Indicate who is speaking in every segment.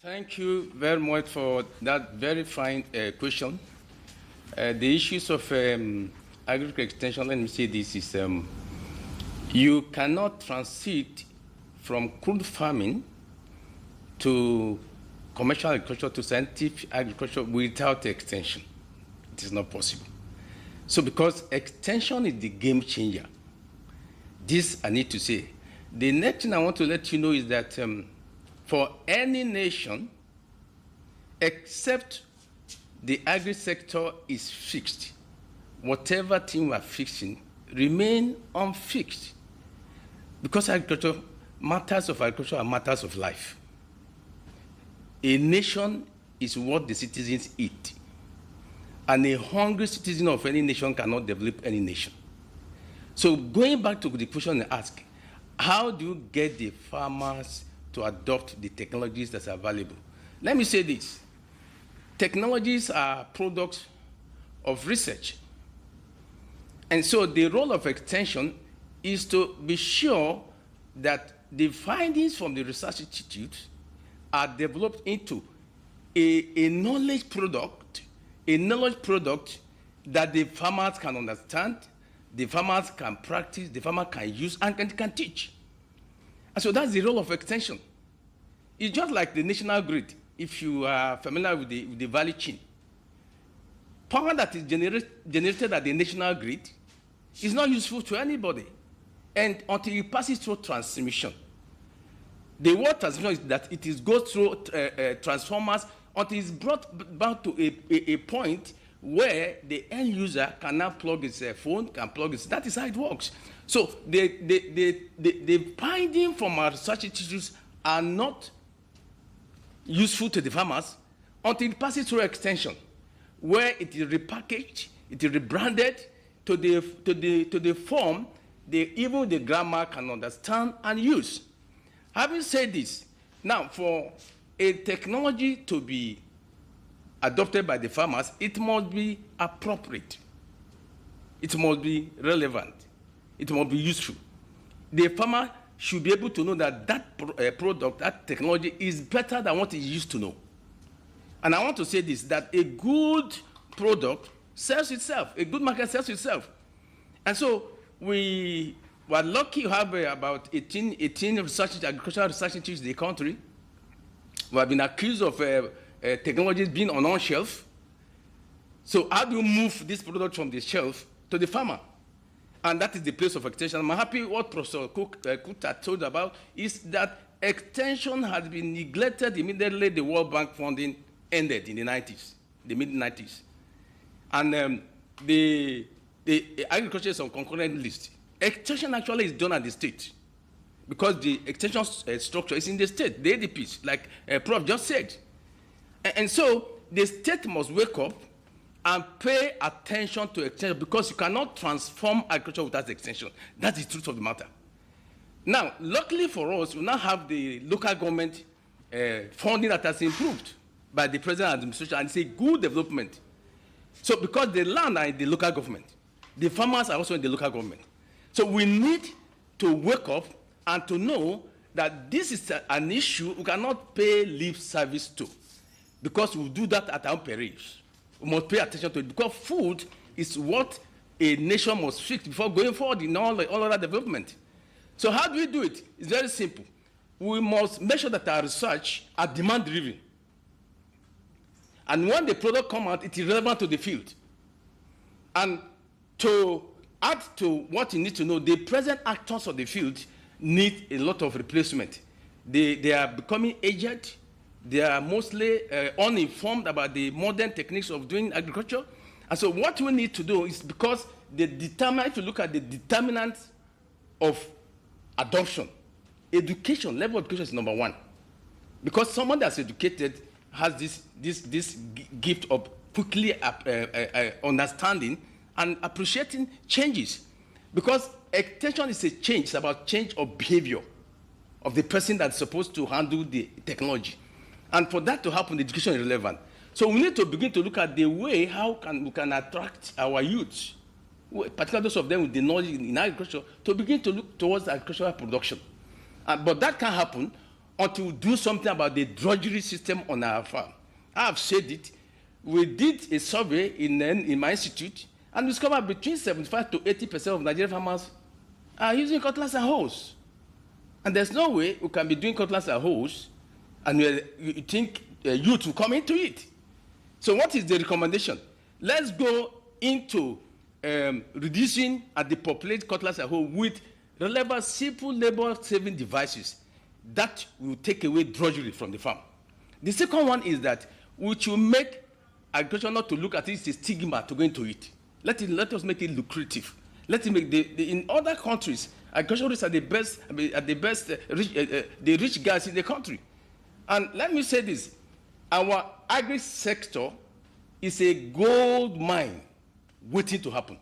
Speaker 1: Thank you very much for that very fine question. The issues of agriculture extension, let me say this, is you cannot transit from crude farming to commercial agriculture to scientific agriculture without extension. It is not possible. So because extension is the game changer, this I need to say. The next thing I want to let you know is that for any nation, except the agri sector is fixed, whatever thing we are fixing remain unfixed. Because agriculture, matters of agriculture are matters of life. A nation is what the citizens eat. And a hungry citizen of any nation cannot develop any nation. So going back to the question you asked, how do you get the farmers to adopt the technologies that are available? Let me say this. Technologies are products of research. And so the role of extension is to be sure that the findings from the research institute are developed into a knowledge product that the farmers can understand, the farmers can practice, the farmer can use, and can teach. And so that's the role of extension. It's just like the national grid, if you are familiar with the value chain. Power that is generated at the national grid is not useful to anybody, and until it passes through transmission. The word transmission is that it goes through transformers until it's brought back to a point where the end user can now plug his phone, can plug his, that is how it works. So the findings from our research institutes are not useful to the farmers until it passes through extension, where it is repackaged, it is rebranded to the form even the grammar can understand and use. Having said this, now for a technology to be adopted by the farmers, it must be appropriate. It must be relevant. It must be useful. The farmer should be able to know that that product, that technology is better than what he used to know. And I want to say this, that a good product sells itself. A good market sells itself. And so we were lucky to have about 18 agricultural research institutes in the country. We have been accused of technologies being on our shelf. So how do you move this product from the shelf to the farmer? And that is the place of extension. I'm happy what Professor Cook told about is that extension has been neglected immediately the World Bank funding ended in the 90s, the mid-90s. And the agriculture is on concurrent list. Extension actually is done at the state because the extension structure is in the state, the ADPs, like Prof just said. And so the state must wake up and pay attention to extension because you cannot transform agriculture without extension. That's the truth of the matter. Now, luckily for us, we now have the local government funding that has improved by the present administration, and it's a good development. So because the land are in the local government, the farmers are also in the local government. So we need to wake up and to know that this is an issue we cannot pay lip service to, because we do that at our peril. We must pay attention to it because food is what a nation must fix before going forward in all other development. So how do we do it? It's very simple. We must make sure that our research are demand-driven. And when the product comes out, it is relevant to the field. And to add to what you need to know, the present actors of the field need a lot of replacement. They are becoming aged. They are mostly uninformed about the modern techniques of doing agriculture. And so what we need to do is, because if you look at the determinants of adoption, education, level of education is number one. Because someone that's educated has this gift of quickly understanding and appreciating changes. Because extension is a change, it's about change of behavior of the person that's supposed to handle the technology. And for that to happen, education is relevant. So we need to begin to look at the way we can attract our youth, particularly those of them with the knowledge in agriculture, to begin to look towards agricultural production. But that can happen until we do something about the drudgery system on our farm. I have said it. We did a survey in my institute and discovered between 75 to 80% of Nigerian farmers are using cutlass and hoes. And there's no way we can be doing cutlass and hoes and you think youth will come into it. So what is the recommendation? Let's go into reducing and depopulate cutlass and hoe with relevant simple labor-saving devices that will take away drudgery from the farm. The second one is that we should make agriculture not to look at it as a stigma to go into it. Let us make it lucrative. Let it make in other countries, agriculturists are the best, the rich guys in the country. And let me say this: our agri sector is a gold mine waiting to happen.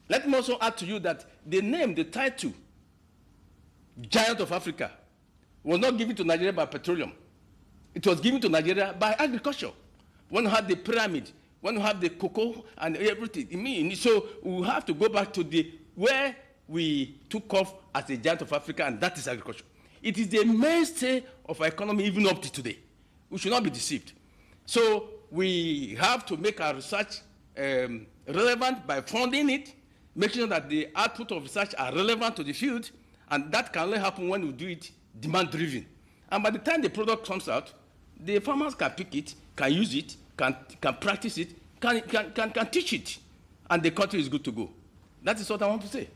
Speaker 1: Let me also add to you that the name, the title, Giant of Africa, was not given to Nigeria by petroleum. It was given to Nigeria by agriculture. When you have the pyramid, when you have the cocoa and everything, so we have to go back to where we took off as a giant of Africa, and that is agriculture. It is the mainstay of our economy even up to today. We should not be deceived. So we have to make our research relevant by funding it, making sure that the output of research are relevant to the field, and that can only happen when we do it demand-driven. And by the time the product comes out, the farmers can pick it, can use it, can practice it, can teach it, and the country is good to go. That is what I want to say.